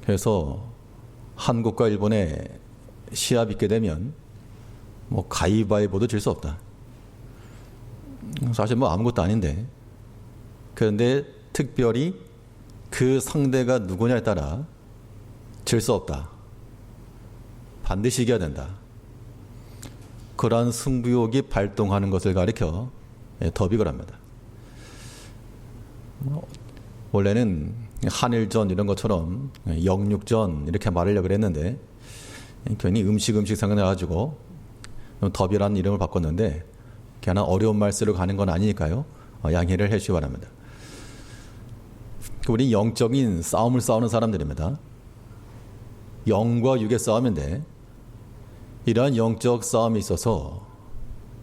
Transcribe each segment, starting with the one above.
그래서 한국과 일본에 시합이 있게 되면 뭐 가위바위보도 질 수 없다. 사실 뭐 아무것도 아닌데, 그런데 특별히 그 상대가 누구냐에 따라 질 수 없다. 반드시 이겨야 된다. 그러한 승부욕이 발동하는 것을 가리켜 더빅을 합니다. 원래는 한일전 이런 것처럼 영육전 이렇게 말하려고 했는데 괜히 음식 생각나가지고 더비라는 이름을 바꿨는데 그냥 어려운 말쓰러 가는 건 아니니까요. 양해를 해주시기 바랍니다. 우리 영적인 싸움을 싸우는 사람들입니다. 영과 육의 싸움인데 이러한 영적 싸움에 있어서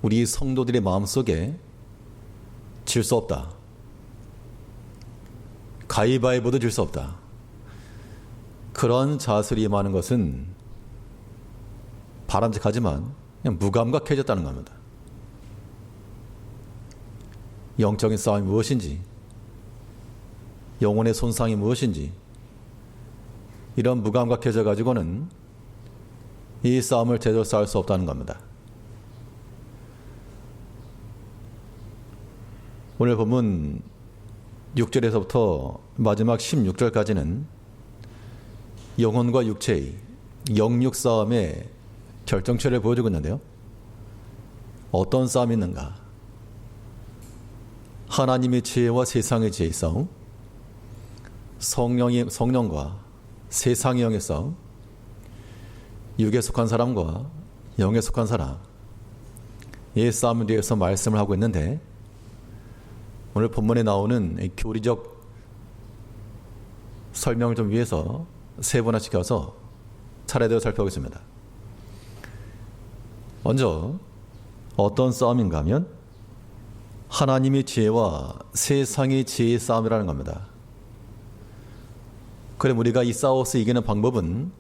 우리 성도들의 마음속에 질 수 없다. 가위바위보도 질 수 없다. 그런 자세로 임하는 것은 바람직하지만 그냥 무감각해졌다는 겁니다. 영적인 싸움이 무엇인지, 영혼의 손상이 무엇인지, 이런 무감각해져 가지고는 이 싸움을 제대로 싸울 수 없다는 겁니다. 오늘 본문 6절에서부터 마지막 16절까지는 영혼과 육체의 영육 싸움의 결정체를 보여주고 있는데요. 어떤 싸움이 있는가? 하나님의 지혜와 세상의 지혜의 싸움, 성령과 세상의 영의 싸움, 육에 속한 사람과 영에 속한 사람, 이 싸움에 대해서 말씀을 하고 있는데 오늘 본문에 나오는 교리적 설명을 좀 위해서 세분화시켜서 차례대로 살펴보겠습니다. 먼저 어떤 싸움인가 하면 하나님의 지혜와 세상의 지혜의 싸움이라는 겁니다. 그럼 우리가 이 싸워서 이기는 방법은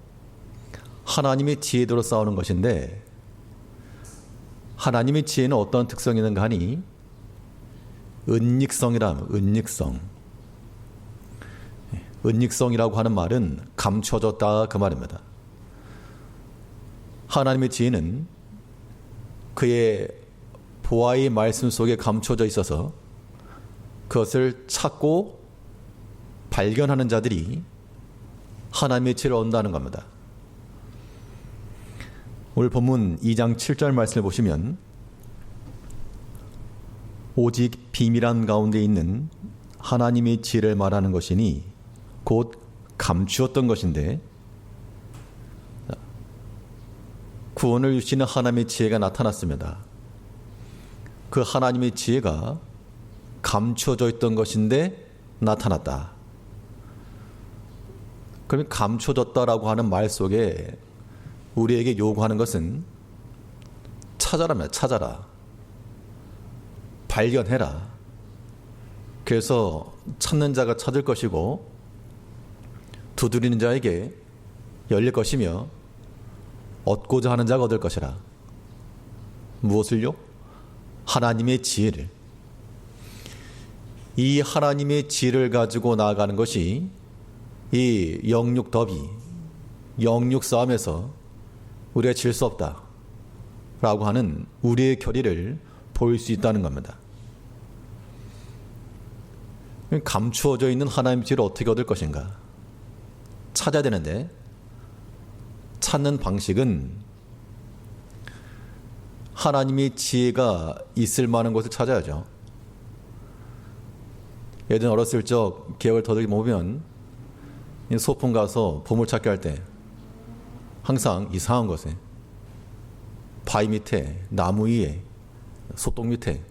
하나님의 지혜대로 싸우는 것인데 하나님의 지혜는 어떤 특성이 있는가 하니 은닉성이라면 은닉성이라고 하는 말은 감춰졌다 그 말입니다. 하나님의 지혜는 그의 보아의 말씀 속에 감춰져 있어서 그것을 찾고 발견하는 자들이 하나님의 지혜를 얻는다는 겁니다. 오늘 본문 2장 7절 말씀을 보시면 오직 비밀한 가운데 있는 하나님의 지혜를 말하는 것이니 곧 감추었던 것인데 구원을 주시는 하나님의 지혜가 나타났습니다. 그 하나님의 지혜가 감춰져 있던 것인데 나타났다. 그러면 감춰졌다라고 하는 말 속에 우리에게 요구하는 것은 찾아라면 찾아라. 발견해라. 그래서 찾는 자가 찾을 것이고 두드리는 자에게 열릴 것이며 얻고자 하는 자가 얻을 것이라. 무엇을요? 하나님의 지혜를. 이 하나님의 지혜를 가지고 나아가는 것이 이 영육 더비, 영육 싸움에서 우리가 질 수 없다 라고 하는 우리의 결의를 보일 수 있다는 겁니다. 감추어져 있는 하나님의 지혜를 어떻게 얻을 것인가? 찾아야 되는데 찾는 방식은 하나님의 지혜가 있을 만한 곳을 찾아야죠. 예전 어렸을 적 기억을 더듬어 보면 소풍 가서 보물찾기 할 때 항상 이상한 곳에 바위 밑에, 나무 위에, 소똥 밑에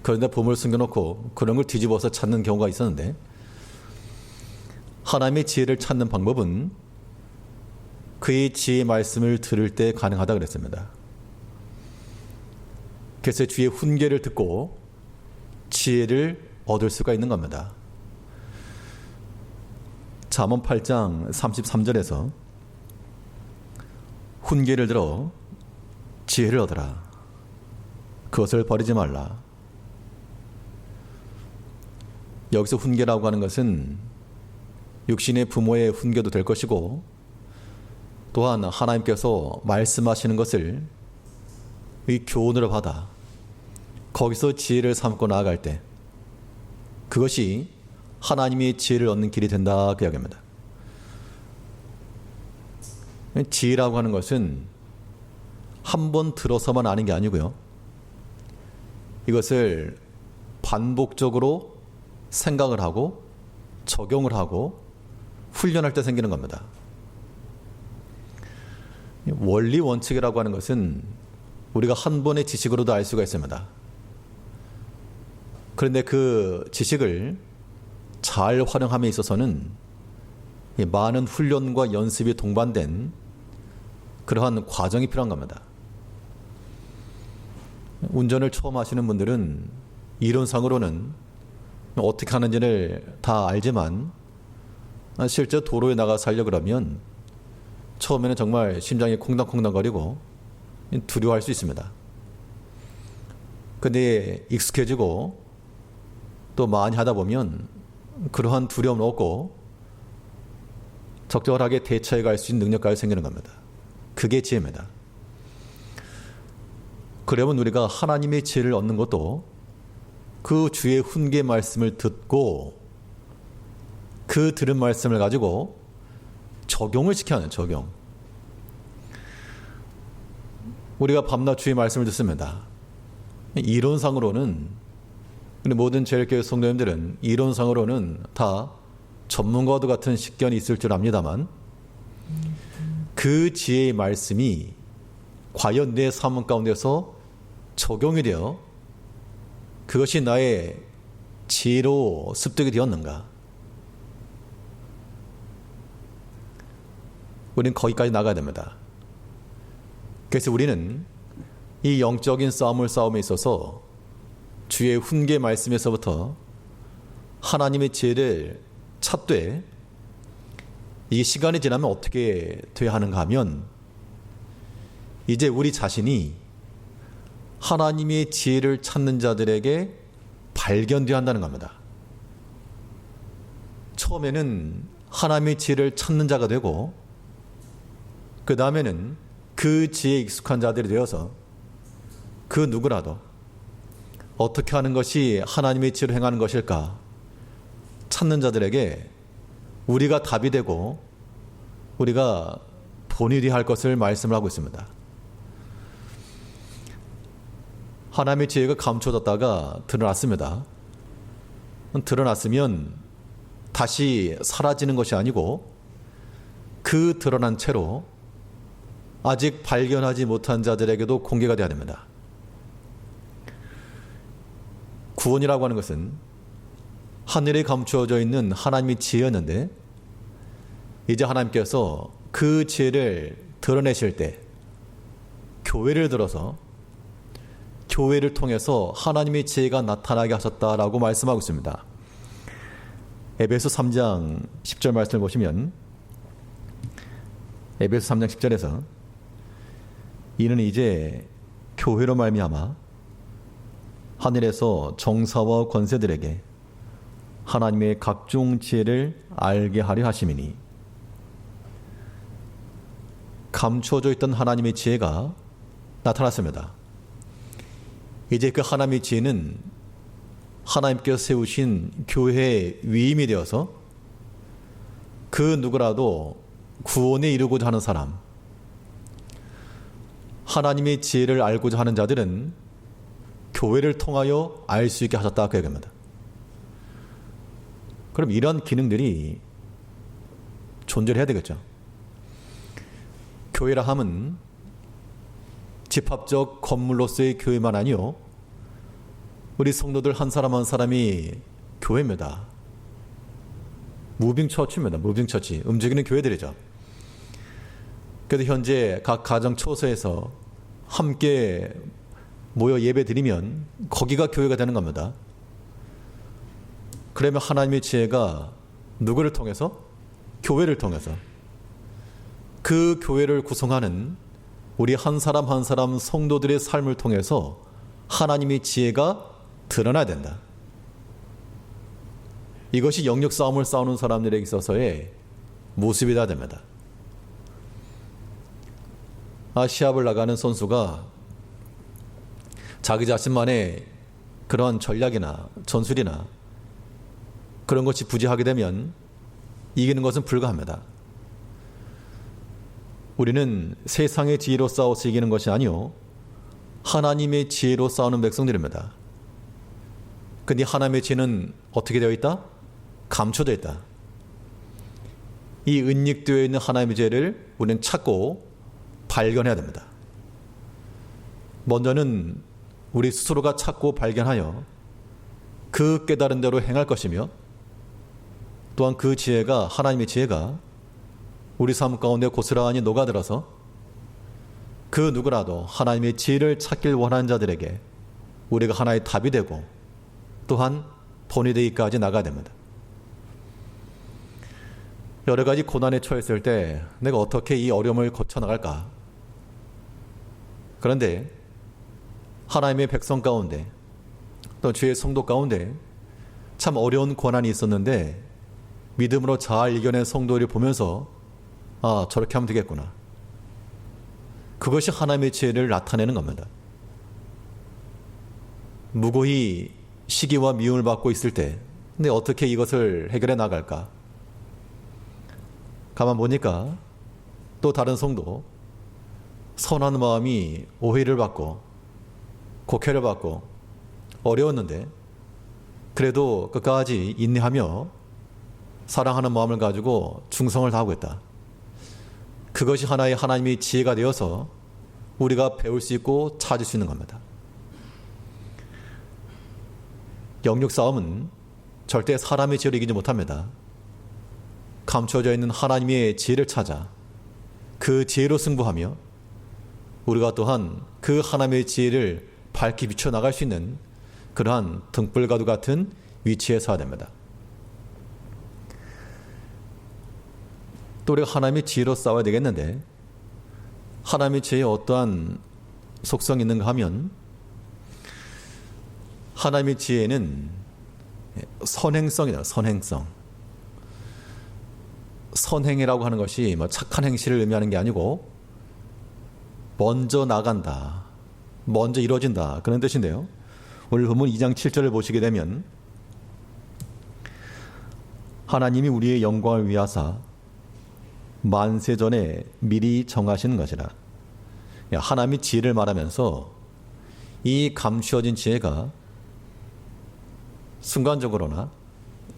그런 데 보물을 숨겨놓고 그런 걸 뒤집어서 찾는 경우가 있었는데 하나님의 지혜를 찾는 방법은 그의 지혜의 말씀을 들을 때 가능하다 그랬습니다. 그래서 주의 훈계를 듣고 지혜를 얻을 수가 있는 겁니다. 잠언 8장 33절에서 훈계를 들어 지혜를 얻으라. 그것을 버리지 말라. 여기서 훈계라고 하는 것은 육신의 부모의 훈계도 될 것이고, 또한 하나님께서 말씀하시는 것을 이 교훈으로 받아 거기서 지혜를 삼고 나아갈 때 그것이 하나님의 지혜를 얻는 길이 된다, 그 이야기입니다. 지혜라고 하는 것은 한 번 들어서만 아는 게 아니고요. 이것을 반복적으로 생각을 하고 적용을 하고 훈련할 때 생기는 겁니다. 원리 원칙이라고 하는 것은 우리가 한 번의 지식으로도 알 수가 있습니다. 그런데 그 지식을 잘 활용함에 있어서는 많은 훈련과 연습이 동반된 그러한 과정이 필요한 겁니다. 운전을 처음 하시는 분들은 이론상으로는 어떻게 하는지를 다 알지만 실제 도로에 나가 살려 그러면 처음에는 정말 심장이 콩당콩당거리고 두려워할 수 있습니다. 근데 익숙해지고 또 많이 하다 보면 그러한 두려움은 없고 적절하게 대처해 갈 수 있는 능력까지 생기는 겁니다. 그게 지혜입니다. 그러면 우리가 하나님의 지혜를 얻는 것도 그 주의 훈계 말씀을 듣고 그 들은 말씀을 가지고 적용을 시켜야 하는 적용. 우리가 밤낮 주의 말씀을 듣습니다. 이론상으로는 우리 모든 제일교회 성도님들은 이론상으로는 다 전문가와도 같은 식견이 있을 줄 압니다만 그 지혜의 말씀이 과연 내 삶 가운데서 적용이 되어 그것이 나의 지혜로 습득이 되었는가? 우리는 거기까지 나가야 됩니다. 그래서 우리는 이 영적인 싸움에 있어서 주의 훈계 말씀에서부터 하나님의 지혜를 찾되 이 시간이 지나면 어떻게 돼야 하는가 하면 이제 우리 자신이 하나님의 지혜를 찾는 자들에게 발견되어야 한다는 겁니다. 처음에는 하나님의 지혜를 찾는 자가 되고 그 다음에는 그 지혜에 익숙한 자들이 되어서 그 누구라도 어떻게 하는 것이 하나님의 지혜로 행하는 것일까 찾는 자들에게 우리가 답이 되고 우리가 본일이 할 것을 말씀을 하고 있습니다. 하나님의 지혜가 감춰졌다가 드러났습니다. 드러났으면 다시 사라지는 것이 아니고 그 드러난 채로 아직 발견하지 못한 자들에게도 공개가 되어야 됩니다. 구원이라고 하는 것은 하늘에 감추어져 있는 하나님의 지혜였는데 이제 하나님께서 그 지혜를 드러내실 때 교회를 들어서 교회를 통해서 하나님의 지혜가 나타나게 하셨다라고 말씀하고 있습니다. 에베소 3장 10절 말씀을 보시면 에베소 3장 10절에서 이는 이제 교회로 말미암아 하늘에서 정사와 권세들에게 하나님의 각종 지혜를 알게 하려 하심이니 감추어져 있던 하나님의 지혜가 나타났습니다. 이제 그 하나님의 지혜는 하나님께서 세우신 교회의 위임이 되어서 그 누구라도 구원에 이르고자 하는 사람, 하나님의 지혜를 알고자 하는 자들은 교회를 통하여 알 수 있게 하셨다 그 얘기입니다. 그럼 이런 기능들이 존재를 해야 되겠죠. 교회라 함은 집합적 건물로서의 교회만 아니요 우리 성도들 한 사람 한 사람이 교회입니다. 무빙 처치입니다. 무빙 처치. 움직이는 교회들이죠. 그래서 현재 각 가정 초소에서 함께 모여 예배 드리면 거기가 교회가 되는 겁니다. 그러면 하나님의 지혜가 누구를 통해서? 교회를 통해서. 그 교회를 구성하는 우리 한 사람 한 사람 성도들의 삶을 통해서 하나님의 지혜가 드러나야 된다. 이것이 영역 싸움을 싸우는 사람들에게 있어서의 모습이다 됩니다. 시합을 나가는 선수가 자기 자신만의 그런 전략이나 전술이나 그런 것이 부재하게 되면 이기는 것은 불가합니다. 우리는 세상의 지혜로 싸워서 이기는 것이 아니요 하나님의 지혜로 싸우는 백성들입니다. 근데 하나님의 지혜는 어떻게 되어 있다? 감춰져 있다. 이 은닉되어 있는 하나님의 지혜를 우리는 찾고 발견해야 됩니다. 먼저는 우리 스스로가 찾고 발견하여 그 깨달은 대로 행할 것이며 또한 그 지혜가 하나님의 지혜가 우리 삶 가운데 고스란히 녹아들어서 그 누구라도 하나님의 지혜를 찾길 원하는 자들에게 우리가 하나의 답이 되고 또한 본이 되기까지 나가야 됩니다. 여러 가지 고난에 처했을 때 내가 어떻게 이 어려움을 거쳐나갈까? 그런데 하나님의 백성 가운데 또 주의 성도 가운데 참 어려운 고난이 있었는데 믿음으로 잘 이겨낸 성도를 보면서 저렇게 하면 되겠구나. 그것이 하나님의 지혜를 나타내는 겁니다. 무고히 시기와 미움을 받고 있을 때 근데 어떻게 이것을 해결해 나갈까? 가만 보니까 또 다른 성도 선한 마음이 오해를 받고 곡해를 받고 어려웠는데 그래도 끝까지 인내하며 사랑하는 마음을 가지고 충성을 다하고 있다. 그것이 하나의 하나님의 지혜가 되어서 우리가 배울 수 있고 찾을 수 있는 겁니다. 영육 싸움은 절대 사람의 지혜로 이기지 못합니다. 감춰져 있는 하나님의 지혜를 찾아 그 지혜로 승부하며 우리가 또한 그 하나님의 지혜를 밝히 비춰나갈 수 있는 그러한 등불과도 같은 위치에 서야 됩니다. 또 우리가 하나님의 지혜로 싸워야 되겠는데 하나님의 지혜에 어떠한 속성이 있는가 하면 하나님의 지혜는 선행성이다. 선행성. 선행이라고 하는 것이 착한 행실을 의미하는 게 아니고 먼저 나간다. 먼저 이루어진다. 그런 뜻인데요. 오늘 본문 2장 7절을 보시게 되면 하나님이 우리의 영광을 위하사 만세 전에 미리 정하신 것이라. 하나님이 지혜를 말하면서 이 감추어진 지혜가 순간적으로나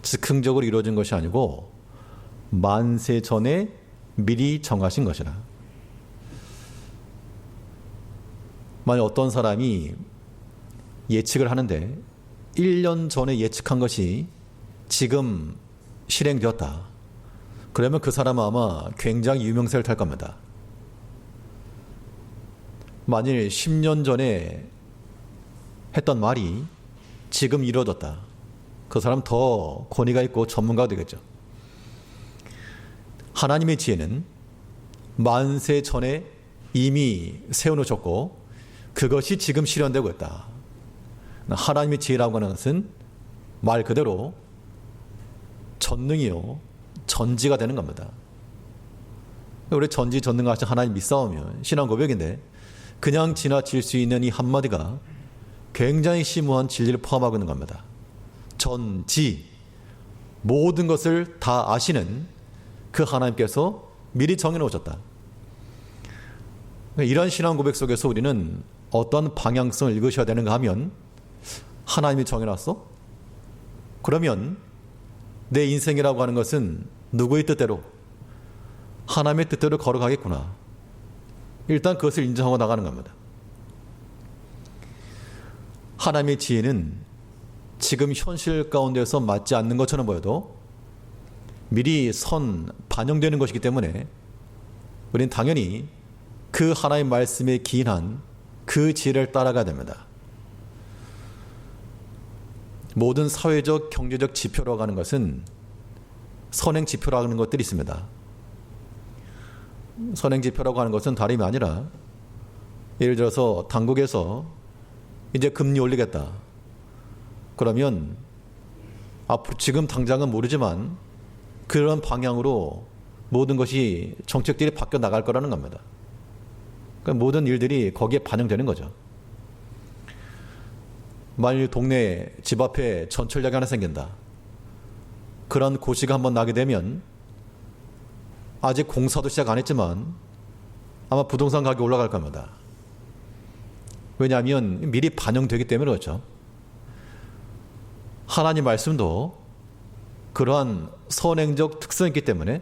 즉흥적으로 이루어진 것이 아니고 만세 전에 미리 정하신 것이라. 만약 어떤 사람이 예측을 하는데 1년 전에 예측한 것이 지금 실행되었다. 그러면 그 사람은 아마 굉장히 유명세를 탈 겁니다. 만일 10년 전에 했던 말이 지금 이루어졌다. 그 사람 더 권위가 있고 전문가가 되겠죠. 하나님의 지혜는 만세 전에 이미 세워놓으셨고 그것이 지금 실현되고 있다. 하나님의 지혜라고 하는 것은 말 그대로 전능이요 전지가 되는 겁니다. 우리 전지전능하신 하나님 믿사오면 신앙 고백인데 그냥 지나칠 수 있는 이 한마디가 굉장히 심오한 진리를 포함하고 있는 겁니다. 전지 모든 것을 다 아시는 그 하나님께서 미리 정해놓으셨다. 이러한 신앙 고백 속에서 우리는 어떤 방향성을 읽으셔야 되는가 하면 하나님이 정해놨어? 그러면 내 인생이라고 하는 것은 누구의 뜻대로? 하나님의 뜻대로 걸어가겠구나. 일단 그것을 인정하고 나가는 겁니다. 하나님의 지혜는 지금 현실 가운데서 맞지 않는 것처럼 보여도 미리 반영되는 것이기 때문에 우리는 당연히 그 하나님의 말씀에 기인한 그 지혜를 따라가야 됩니다. 모든 사회적, 경제적 지표라고 하는 것은 선행 지표라고 하는 것들이 있습니다. 선행 지표라고 하는 것은 다름이 아니라 예를 들어서 당국에서 이제 금리 올리겠다. 그러면 앞으로 지금 당장은 모르지만 그런 방향으로 모든 것이 정책들이 바뀌어 나갈 거라는 겁니다. 그러니까 모든 일들이 거기에 반영되는 거죠. 만일 동네 집 앞에 전철역이 하나 생긴다. 그런 고시가 한번 나게 되면 아직 공사도 시작 안 했지만 아마 부동산 가격이 올라갈 겁니다. 왜냐하면 미리 반영되기 때문에 그렇죠. 하나님 말씀도 그러한 선행적 특성이 있기 때문에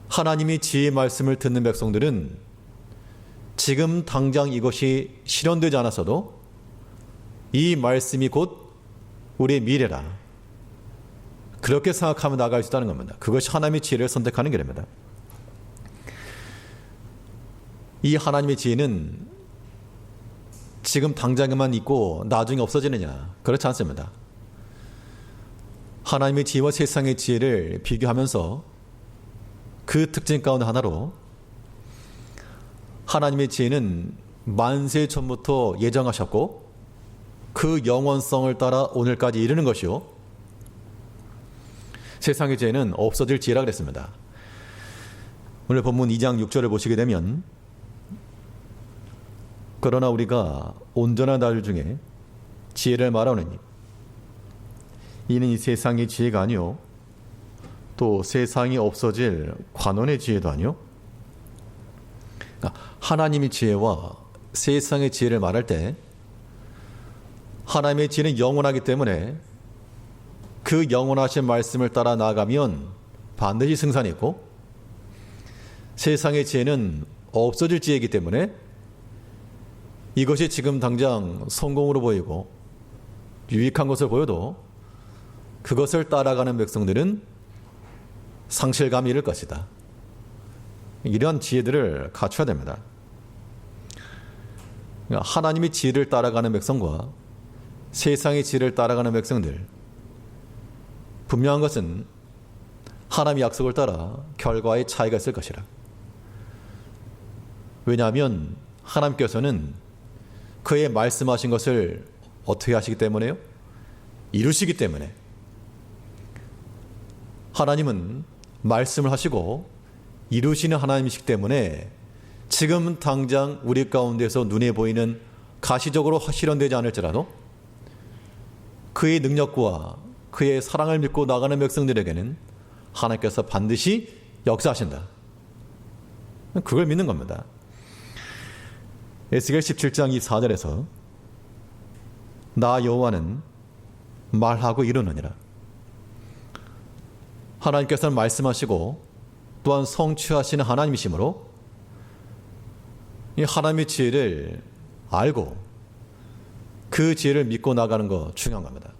하나님이 지혜의 말씀을 듣는 백성들은 지금 당장 이것이 실현되지 않았어도 이 말씀이 곧 우리의 미래라. 그렇게 생각하며 나아갈 수 있다는 겁니다. 그것이 하나님의 지혜를 선택하는 길입니다. 이 하나님의 지혜는 지금 당장에만 있고 나중에 없어지느냐? 그렇지 않습니다. 하나님의 지혜와 세상의 지혜를 비교하면서 그 특징 가운데 하나로 하나님의 지혜는 만세 전부터 예정하셨고 그 영원성을 따라 오늘까지 이르는 것이요. 세상의 지혜는 없어질 지혜라 그랬습니다. 오늘 본문 2장 6절을 보시게 되면 그러나 우리가 온전한 날 중에 지혜를 말하노니 이는 이 세상의 지혜가 아니요 또 세상이 없어질 관원의 지혜도 아니요. 그러니까 하나님의 지혜와 세상의 지혜를 말할 때 하나님의 지혜는 영원하기 때문에 그 영원하신 말씀을 따라 나아가면 반드시 승산이 있고 세상의 지혜는 없어질 지혜이기 때문에 이것이 지금 당장 성공으로 보이고 유익한 것을 보여도 그것을 따라가는 백성들은 상실감이 이를 것이다. 이러한 지혜들을 갖춰야 됩니다. 하나님의 지혜를 따라가는 백성과 세상의 지혜를 따라가는 백성들, 분명한 것은 하나님의 약속을 따라 결과의 차이가 있을 것이라. 왜냐하면 하나님께서는 그의 말씀하신 것을 어떻게 하시기 때문에요? 이루시기 때문에. 하나님은 말씀을 하시고 이루시는 하나님이시기 때문에 지금 당장 우리 가운데서 눈에 보이는 가시적으로 실현되지 않을지라도 그의 능력과 그의 사랑을 믿고 나가는 백성들에게는 하나님께서 반드시 역사하신다. 그걸 믿는 겁니다. 에스겔 17장 24절에서 나 여호와는 말하고 이루느니라. 하나님께서는 말씀하시고 또한 성취하시는 하나님이시므로 이 하나님의 지혜를 알고 그 지혜를 믿고 나가는 거 중요한 겁니다.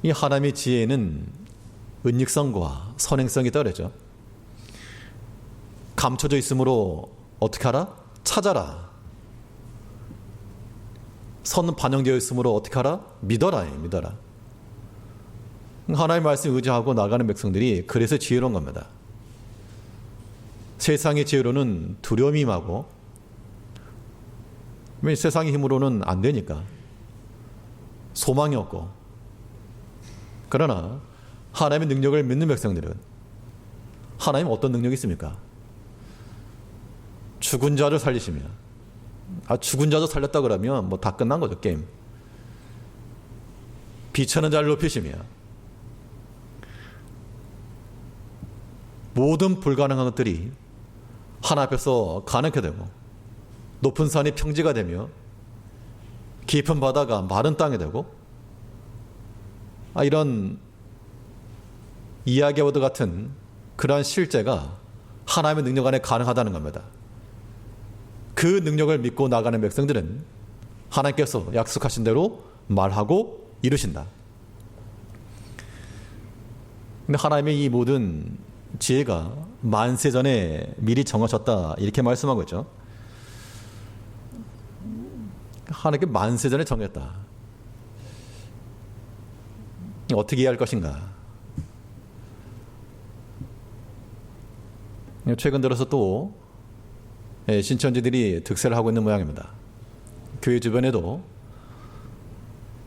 이 하나님의 지혜는 은닉성과 선행성이 떨어져 감춰져 있으므로 어떻게 하라? 찾아라. 선 반영되어 있으므로 어떻게 하라? 믿어라. 믿어라. 하나님의 말씀에 의지하고 나가는 백성들이 그래서 지혜로운 겁니다. 세상의 지혜로는 두려움이 임하고 세상의 힘으로는 안 되니까 소망이 없고 그러나 하나님의 능력을 믿는 백성들은 하나님 어떤 능력이 있습니까? 죽은 자를 살리시며 죽은 자도 살렸다 그러면 뭐 다 끝난 거죠 게임. 비천한 자를 높이시며 모든 불가능한 것들이 하나 앞에서 가능하게 되고 높은 산이 평지가 되며 깊은 바다가 마른 땅이 되고 이런 이야기와도 같은 그러한 실제가 하나님의 능력 안에 가능하다는 겁니다. 그 능력을 믿고 나가는 백성들은 하나님께서 약속하신 대로 말하고 이루신다. 근데 하나님의 이 모든 지혜가 만세 전에 미리 정하셨다 이렇게 말씀하고 있죠. 하나님께 만세 전에 정했다. 어떻게 이해할 것인가? 최근 들어서 또 신천지들이 득세를 하고 있는 모양입니다. 교회 주변에도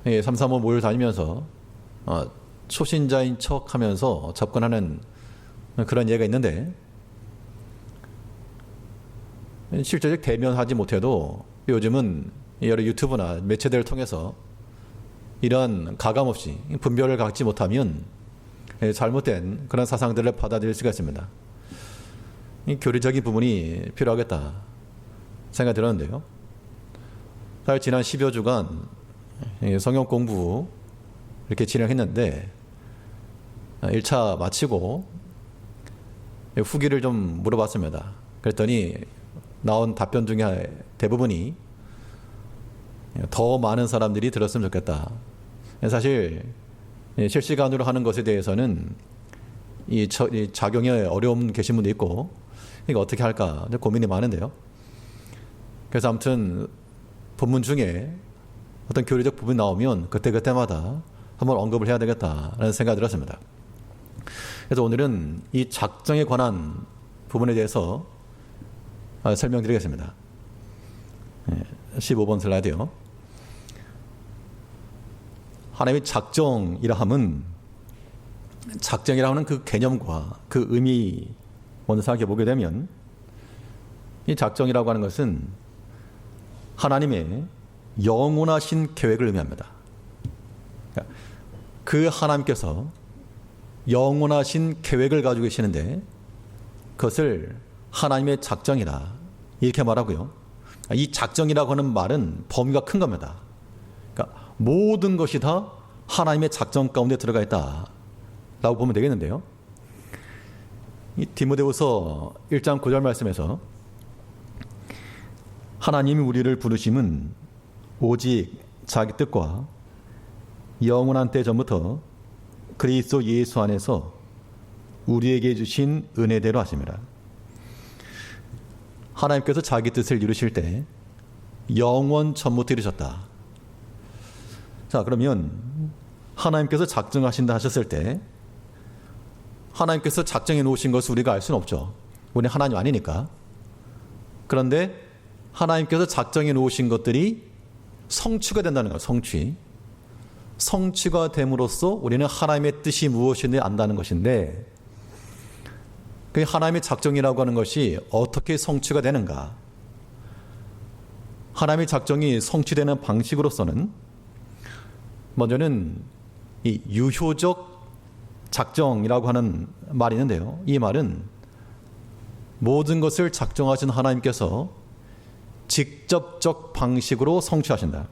삼삼오오 모여를 다니면서 초신자인 척하면서 접근하는 그런 예가 있는데, 실제적 대면하지 못해도 요즘은 여러 유튜브나 매체들을 통해서 이런 가감없이 분별을 갖지 못하면 잘못된 그런 사상들을 받아들일 수가 있습니다. 이 교리적인 부분이 필요하겠다 생각이 들었는데요. 사실 지난 10여 주간 성경 공부 이렇게 진행했는데 1차 마치고 후기를 좀 물어봤습니다. 그랬더니 나온 답변 중에 대부분이 더 많은 사람들이 들었으면 좋겠다. 사실 실시간으로 하는 것에 대해서는 이 작용에 어려움 계신 분도 있고 이거 어떻게 할까 고민이 많은데요. 그래서 아무튼 본문 중에 어떤 교리적 부분이 나오면 그때그때마다 한번 언급을 해야 되겠다라는 생각이 들었습니다. 그래서 오늘은 이 작정에 관한 부분에 대해서 설명드리겠습니다. 15번 슬라이드요. 하나님의 작정이라 함은, 작정이라 하는 그 개념과 그 의미 먼저 생각해 보게 되면, 이 작정이라고 하는 것은 하나님의 영원하신 계획을 의미합니다. 그 하나님께서 영원하신 계획을 가지고 계시는데 그것을 하나님의 작정이라 이렇게 말하고요. 이 작정이라고 하는 말은 범위가 큰 겁니다. 그러니까 모든 것이 다 하나님의 작정 가운데 들어가 있다라고 보면 되겠는데요. 이 디모데후서 1장 9절 말씀에서 하나님이 우리를 부르심은 오직 자기 뜻과 영원한 때 전부터 그리스도 예수 안에서 우리에게 주신 은혜대로 하십니다. 하나님께서 자기 뜻을 이루실 때 영원 전부터 이루셨다. 자, 그러면 하나님께서 작정하신다 하셨을 때 하나님께서 작정해 놓으신 것을 우리가 알 수는 없죠. 우리는 하나님 아니니까. 그런데 하나님께서 작정해 놓으신 것들이 성취가 된다는 거예요. 성취가 됨으로써 우리는 하나님의 뜻이 무엇인지 안다는 것인데, 그 하나님의 작정이라고 하는 것이 어떻게 성취가 되는가? 하나님의 작정이 성취되는 방식으로서는 먼저는 이 유효적 작정이라고 하는 말이 있는데요. 이 말은 모든 것을 작정하신 하나님께서 직접적 방식으로 성취하신다.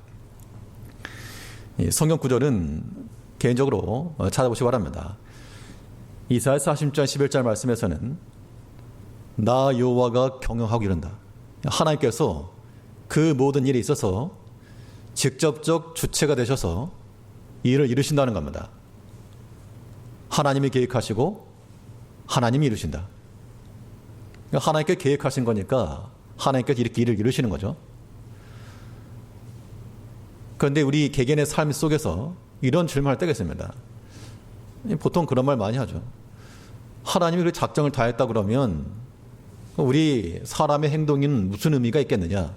성경 구절은 개인적으로 찾아보시기 바랍니다. 이사야 40장 11절 말씀에서는 나 여호와가 경영하고 이른다. 하나님께서 그 모든 일에 있어서 직접적 주체가 되셔서 일을 이루신다는 겁니다. 하나님이 계획하시고 하나님이 이루신다. 하나님께 계획하신 거니까 하나님께서 이렇게 일을 이루시는 거죠. 그런데 우리 개개인의 삶 속에서 이런 질문을 때가 있습니다. 보통 그런 말 많이 하죠. 하나님이 그 작정을 다 했다 그러면 우리 사람의 행동에는 무슨 의미가 있겠느냐?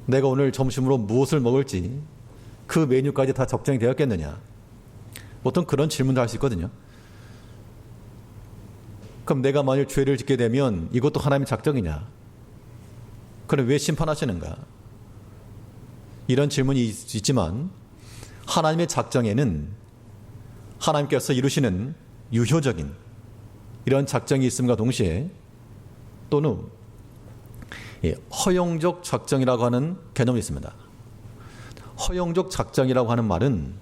내가 오늘 점심으로 무엇을 먹을지 그 메뉴까지 다 적정이 되었겠느냐? 보통 그런 질문도 할 수 있거든요. 그럼 내가 만일 죄를 짓게 되면 이것도 하나님의 작정이냐? 그럼 왜 심판하시는가? 이런 질문이 있지만 하나님의 작정에는 하나님께서 이루시는 유효적인 이런 작정이 있음과 동시에 또는 허용적 작정이라고 하는 개념이 있습니다. 허용적 작정이라고 하는 말은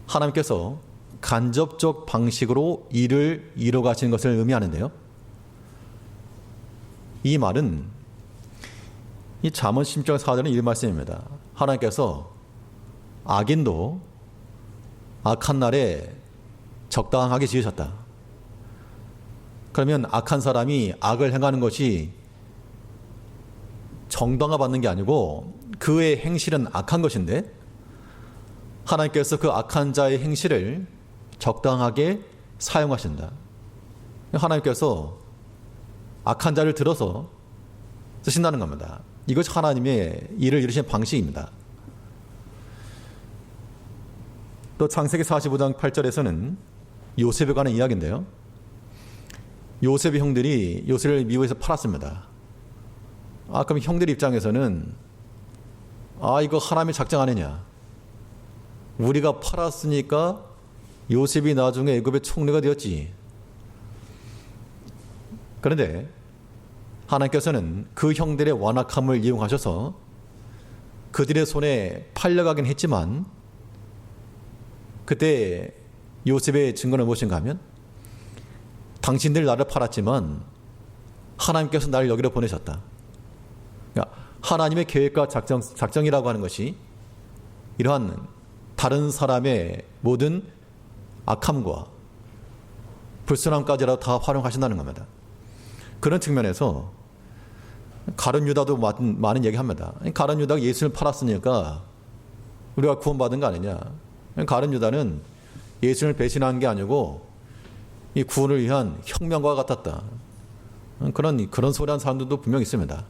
하나님께서 간접적 방식으로 일을 이뤄가시는 것을 의미하는데요. 이 말은 이 잠언 10장 4절은 이 말씀입니다. 하나님께서 악인도 악한 날에 적당하게 지으셨다. 그러면 악한 사람이 악을 행하는 것이 정당화 받는 게 아니고 그의 행실은 악한 것인데 하나님께서 그 악한 자의 행실을 적당하게 사용하신다. 하나님께서 악한 자를 들어서 쓰신다는 겁니다. 이것이 하나님의 일을 이루시는 방식입니다. 또 창세기 45장 8절에서는 요셉에 관한 이야기인데요. 요셉의 형들이 요셉을 미국에서 팔았습니다. 그럼 형들 입장에서는 이거 하나님의 작정 아니냐. 우리가 팔았으니까 요셉이 나중에 애굽의 총리가 되었지. 그런데 하나님께서는 그 형들의 완악함을 이용하셔서 그들의 손에 팔려가긴 했지만 그때 요셉의 증거는 무엇인가 하면 당신들 나를 팔았지만 하나님께서 나를 여기로 보내셨다. 그러니까 하나님의 계획과 작정이라고 하는 것이 이러한 다른 사람의 모든 악함과 불순함까지라도 다 활용하신다는 겁니다. 그런 측면에서 가룟 유다도 많은 얘기합니다. 가룟 유다가 예수를 팔았으니까 우리가 구원받은 거 아니냐. 가룟 유다는 예수를 배신한 게 아니고 이 구원을 위한 혁명과 같았다. 그런 소리하는 사람들도 분명 있습니다.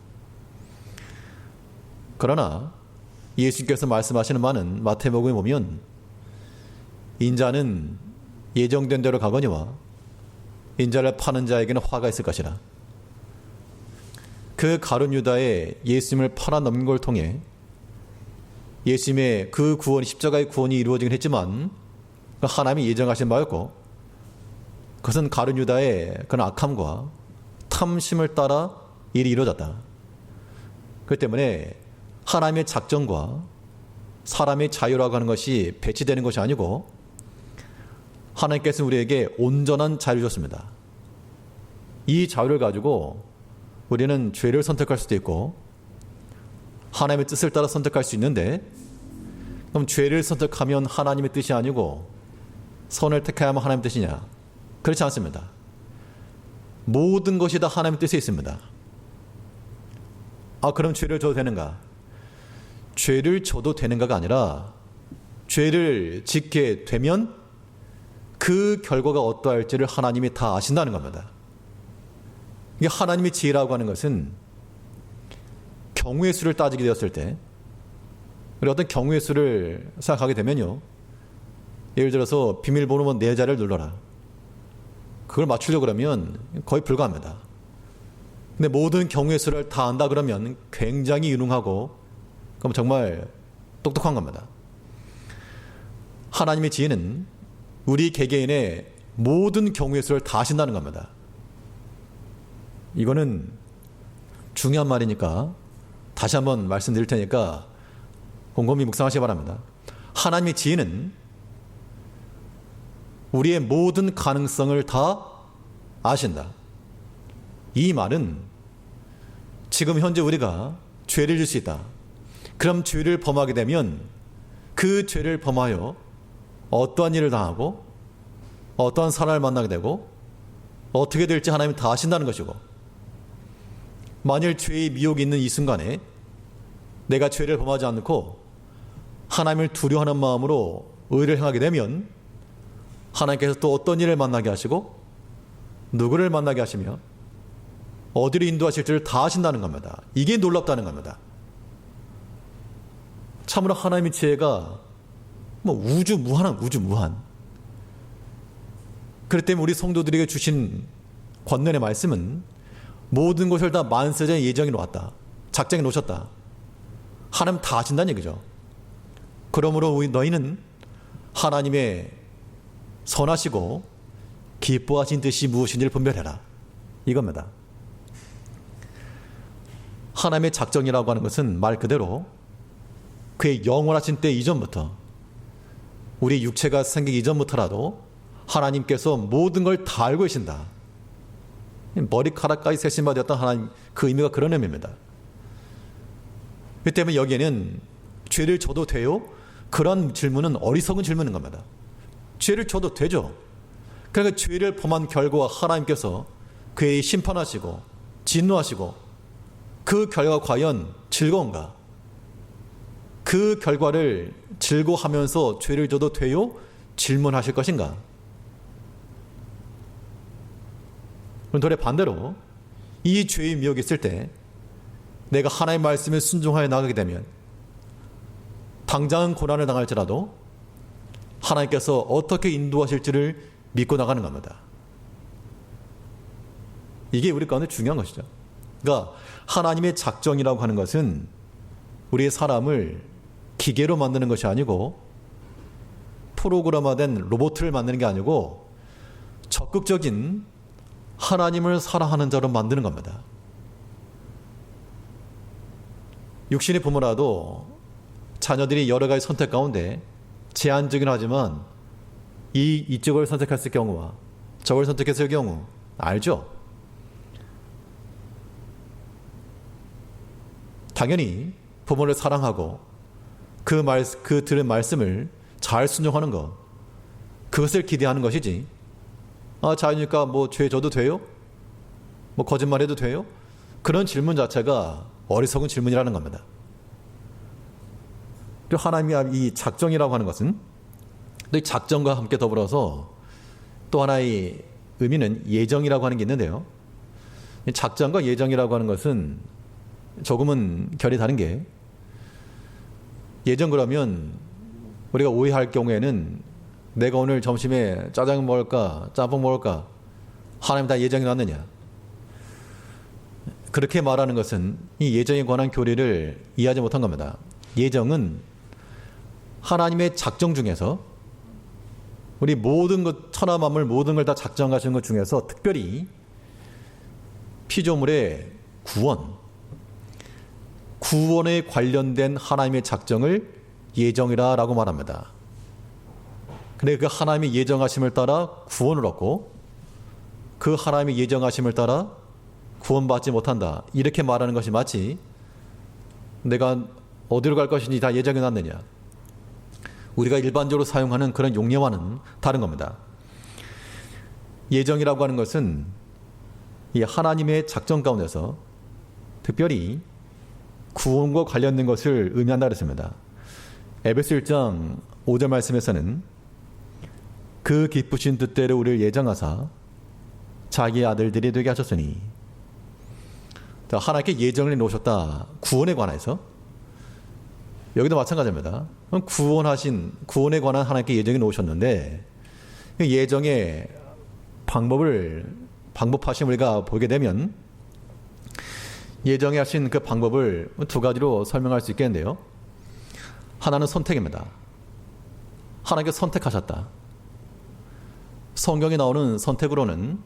그러나 예수께서 말씀하시는 바는 마태복음에 보면 인자는 예정된 대로 가거니와 인자를 파는 자에게는 화가 있을 것이라. 그 가룟 유다의 예수님을 팔아넘긴 걸 통해 예수님의 그 구원이 십자가의 구원이 이루어지긴 했지만 하나님이 예정하신 바였고 그것은 가룟 유다의 그런 악함과 탐심을 따라 일이 이루어졌다. 그렇기 때문에 하나님의 작정과 사람의 자유라고 하는 것이 배치되는 것이 아니고 하나님께서 우리에게 온전한 자유를 줬습니다. 이 자유를 가지고 우리는 죄를 선택할 수도 있고 하나님의 뜻을 따라 선택할 수 있는데 그럼 죄를 선택하면 하나님의 뜻이 아니고 선을 택하야만 하나님의 뜻이냐? 그렇지 않습니다. 모든 것이 다 하나님의 뜻에 있습니다. 그럼 죄를 져도 되는가? 죄를 져도 되는가가 아니라 죄를 짓게 되면 그 결과가 어떠할지를 하나님이 다 아신다는 겁니다. 이게 하나님의 지혜라고 하는 것은 경우의 수를 따지게 되었을 때 우리 어떤 경우의 수를 생각하게 되면요. 예를 들어서 비밀번호만 4자리를 눌러라. 그걸 맞추려고 그러면 거의 불가합니다. 근데 모든 경우의 수를 다 안다 그러면 굉장히 유능하고 그럼 정말 똑똑한 겁니다. 하나님의 지혜는 우리 개개인의 모든 경우의 수를 다 아신다는 겁니다. 이거는 중요한 말이니까 다시 한번 말씀드릴 테니까 곰곰이 묵상하시기 바랍니다. 하나님의 지혜는 우리의 모든 가능성을 다 아신다. 이 말은 지금 현재 우리가 죄를 질 수 있다. 그럼 죄를 범하게 되면 그 죄를 범하여 어떠한 일을 당하고 어떠한 사람을 만나게 되고 어떻게 될지 하나님이 다 아신다는 것이고 만일 죄의 미혹이 있는 이 순간에 내가 죄를 범하지 않고 하나님을 두려워하는 마음으로 의를 행하게 되면 하나님께서 또 어떤 일을 만나게 하시고 누구를 만나게 하시며 어디로 인도하실지를 다 아신다는 겁니다. 이게 놀랍다는 겁니다. 참으로 하나님의 지혜가 우주무한. 그렇기 때문에 우리 성도들에게 주신 권면의 말씀은 모든 것을 다 만세전에 예정해 놓았다. 작정해 놓으셨다. 하나님 다 아신다는 얘기죠. 그러므로 너희는 하나님의 선하시고 기뻐하신 뜻이 무엇인지를 분별해라. 이겁니다. 하나님의 작정이라고 하는 것은 말 그대로 그의 영원하신 때 이전부터 우리 육체가 생기기 이전부터라도 하나님께서 모든 걸 다 알고 계신다. 머리카락까지 세신 바 되었던 하나님, 그 의미가 그런 의미입니다. 그렇기 때문에 여기에는 죄를 져도 돼요? 그런 질문은 어리석은 질문인 겁니다. 죄를 져도 되죠. 그러니까 죄를 범한 결과 하나님께서 그의 심판하시고 진노하시고 그 결과가 과연 즐거운가? 그 결과를 즐거워하면서 죄를 져도 돼요? 질문하실 것인가? 그럼 도래 반대로 이 죄의 미혹이 있을 때 내가 하나님의 말씀에 순종하여 나가게 되면 당장은 고난을 당할지라도 하나님께서 어떻게 인도하실지를 믿고 나가는 겁니다. 이게 우리 가운데 중요한 것이죠. 그러니까 하나님의 작정이라고 하는 것은 우리의 사람을 기계로 만드는 것이 아니고 프로그램화된 로봇을 만드는 게 아니고 적극적인 하나님을 사랑하는 자로 만드는 겁니다. 육신의 부모라도 자녀들이 여러 가지 선택 가운데 제한적이긴 하지만 이쪽을 선택했을 경우와 저걸 선택했을 경우 알죠? 당연히 부모를 사랑하고 그 들은 말씀을 잘 순종하는 것, 그것을 기대하는 것이지. 자유니까 뭐 죄 져도 돼요? 뭐 거짓말해도 돼요? 그런 질문 자체가 어리석은 질문이라는 겁니다. 그리고 하나님의 이 작정이라고 하는 것은 이 작정과 함께 더불어서 또 하나의 의미는 예정이라고 하는 게 있는데요. 작정과 예정이라고 하는 것은 조금은 결이 다른 게, 예정 그러면 우리가 오해할 경우에는 내가 오늘 점심에 짜장 먹을까 짬뽕 먹을까 하나님 다 예정이 놨느냐, 그렇게 말하는 것은 이 예정에 관한 교리를 이해하지 못한 겁니다. 예정은 하나님의 작정 중에서 우리 모든 것, 천하 만물 모든 걸 다 작정하시는 것 중에서 특별히 피조물의 구원에 관련된 하나님의 작정을 예정이라고 말합니다. 근데 그 하나님의 예정하심을 따라 구원을 얻고 그 하나님의 예정하심을 따라 구원받지 못한다, 이렇게 말하는 것이 마치 내가 어디로 갈 것인지 다 예정해 놨느냐, 우리가 일반적으로 사용하는 그런 용례와는 다른 겁니다. 예정이라고 하는 것은 이 하나님의 작정 가운데서 특별히 구원과 관련된 것을 의미한다 그랬습니다. 에베소 1장 5절 말씀에서는 그 기쁘신 뜻대로 우리를 예정하사 자기의 아들들이 되게 하셨으니, 하나님께 예정을 놓으셨다. 구원에 관해서 여기도 마찬가지입니다. 구원에 관한 하나님께 예정이 놓으셨는데 예정의 방법하심 우리가 보게 되면 예정에 하신 그 방법을 두 가지로 설명할 수 있겠는데요. 하나는 선택입니다. 하나님께서 선택하셨다. 성경에 나오는 선택으로는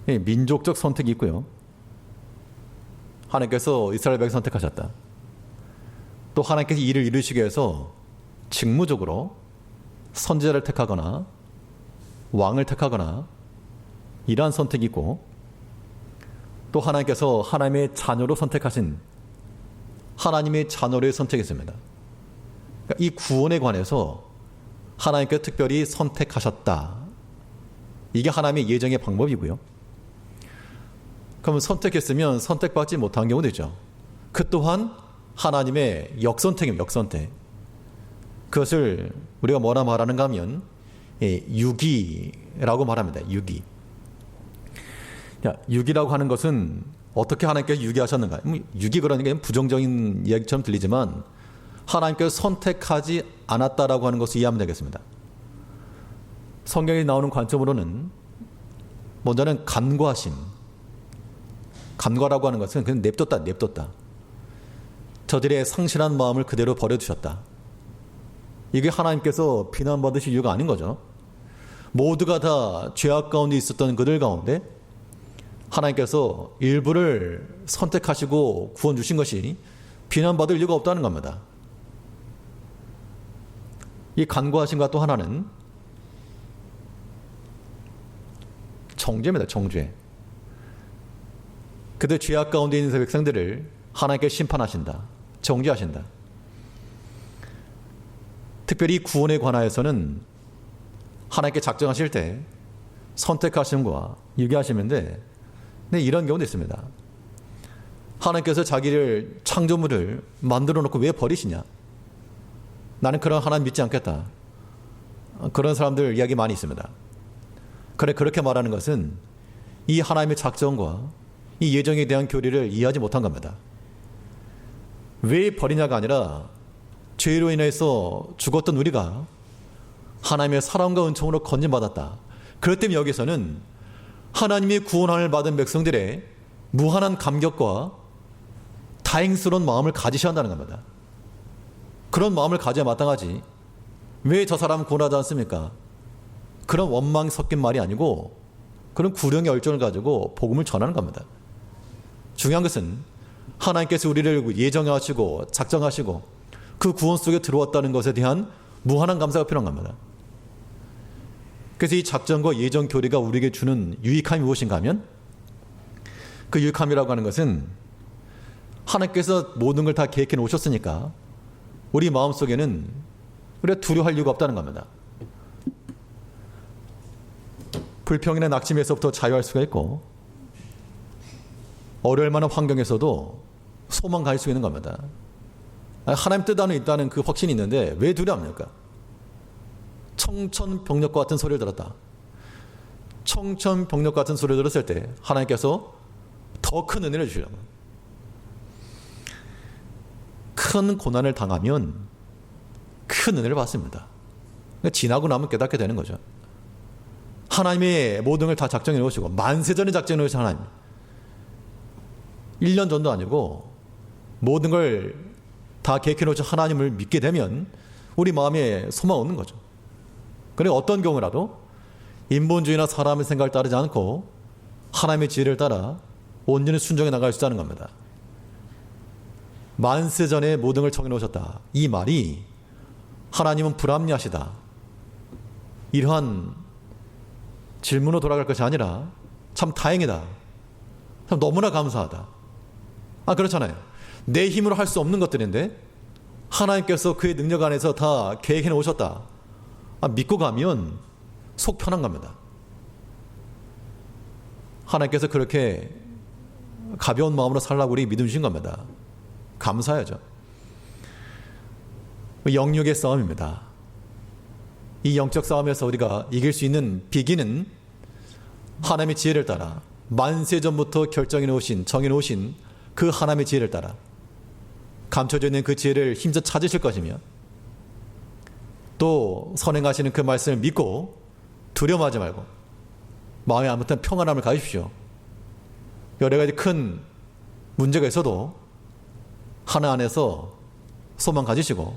민족적 선택이 있고요. 하나님께서 이스라엘 백성 선택하셨다. 또 하나님께서 일을 이루시기 위해서 직무적으로 선지자를 택하거나 왕을 택하거나 이러한 선택이 있고, 또 하나님께서 하나님의 자녀로 선택하신 하나님의 자녀를 선택했습니다. 그러니까 이 구원에 관해서 하나님께서 특별히 선택하셨다. 이게 하나님의 예정의 방법이고요. 그러면 선택했으면 선택받지 못한 경우도 있죠. 그 또한 하나님의 역선택입니다. 역선택. 그것을 우리가 뭐라 말하는가 하면 유기라고 말합니다. 유기. 유기라고 하는 것은 어떻게 하나님께서 유기하셨는가? 유기 그러는 게 부정적인 이야기처럼 들리지만 하나님께서 선택하지 않았다라고 하는 것을 이해하면 되겠습니다. 성경에 나오는 관점으로는 먼저는 간과하심. 간과라고 하는 것은 그냥 냅뒀다. 저들의 상실한 마음을 그대로 버려두셨다. 이게 하나님께서 비난받으실 이유가 아닌 거죠. 모두가 다 죄악 가운데 있었던 그들 가운데 하나님께서 일부를 선택하시고 구원 주신 것이 비난받을 이유가 없다는 겁니다. 이 간과하심과 또 하나는 정죄입니다. 정죄. 그들 죄악 가운데 있는 백성들을 하나님께 심판하신다. 정죄하신다. 특별히 구원에 관하여서는 하나님께 작정하실 때 선택하심과 유기하시는데 이런 경우도 있습니다. 하나님께서 자기를 창조물을 만들어 놓고 왜 버리시냐? 나는 그런 하나님 믿지 않겠다. 그런 사람들 이야기 많이 있습니다. 그렇게 말하는 것은 이 하나님의 작정과 이 예정에 대한 교리를 이해하지 못한 겁니다. 왜 버리냐가 아니라 죄로 인해서 죽었던 우리가 하나님의 사랑과 은총으로 건진받았다. 그렇기 때문에 여기서는 하나님의 구원을 받은 백성들의 무한한 감격과 다행스러운 마음을 가지셔야 한다는 겁니다. 그런 마음을 가져야 마땅하지. 왜 저 사람은 구원하지 않습니까? 그런 원망이 섞인 말이 아니고 그런 구령의 열정을 가지고 복음을 전하는 겁니다. 중요한 것은 하나님께서 우리를 예정하시고 작정하시고 그 구원 속에 들어왔다는 것에 대한 무한한 감사가 필요한 겁니다. 그래서 이 작정과 예정 교리가 우리에게 주는 유익함이 무엇인가 하면 그 유익함이라고 하는 것은 하나님께서 모든 걸 다 계획해 놓으셨으니까 우리 마음속에는 우리가 두려워할 이유가 없다는 겁니다. 불평이나 낙심에서부터 자유할 수가 있고 어려울 만한 환경에서도 소망 가질 수 있는 겁니다. 하나님 뜻 안에 있다는 그 확신이 있는데 왜 두려워합니까? 청천벽력과 같은 소리를 들었다. 청천벽력 같은 소리를 들었을 때 하나님께서 더 큰 은혜를 주시려고. 큰 고난을 당하면 큰 은혜를 받습니다. 그러니까 지나고 나면 깨닫게 되는 거죠. 하나님의 모든 걸 다 작정해 놓으시고 만세전에 작정해 놓으신 하나님. 1년 전도 아니고 모든 걸 다 계획해 놓으신 하나님을 믿게 되면 우리 마음에 소망 얻는 거죠. 그러니까 어떤 경우라도 인본주의나 사람의 생각을 따르지 않고 하나님의 지혜를 따라 온전히 순종해 나갈 수 있다는 겁니다. 만세전에 모든 걸 정해놓으셨다. 이 말이 하나님은 불합리하시다. 이러한 질문으로 돌아갈 것이 아니라 참 다행이다. 참 너무나 감사하다. 그렇잖아요. 내 힘으로 할 수 없는 것들인데 하나님께서 그의 능력 안에서 다 계획해 놓으셨다. 믿고 가면 속 편한 겁니다. 하나님께서 그렇게 가벼운 마음으로 살라고 우리 믿음 주신 겁니다. 감사하죠. 영육의 싸움입니다. 이 영적 싸움에서 우리가 이길 수 있는 비기는 하나님의 지혜를 따라 만세전부터 결정해 놓으신, 정해 놓으신 그 하나님의 지혜를 따라 감춰져 있는 그 지혜를 힘써 찾으실 것이며 또 선행하시는 그 말씀을 믿고 두려워하지 말고 마음에 아무튼 평안함을 가지십시오. 여러 가지 큰 문제가 있어도 하나 안에서 소망 가지시고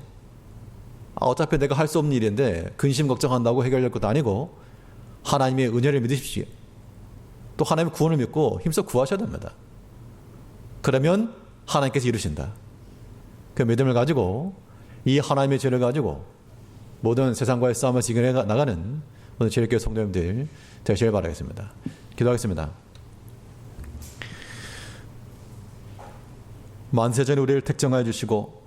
어차피 내가 할 수 없는 일인데 근심 걱정한다고 해결될 것도 아니고 하나님의 은혜를 믿으십시오. 또 하나님의 구원을 믿고 힘써 구하셔야 됩니다. 그러면 하나님께서 이루신다. 그 믿음을 가지고 이 하나님의 죄를 가지고 모든 세상과의 싸움을 이겨내 나가는 오늘 제일교회 성도님들 되시길 바라겠습니다. 기도하겠습니다. 만세전에 우리를 택정하여 주시고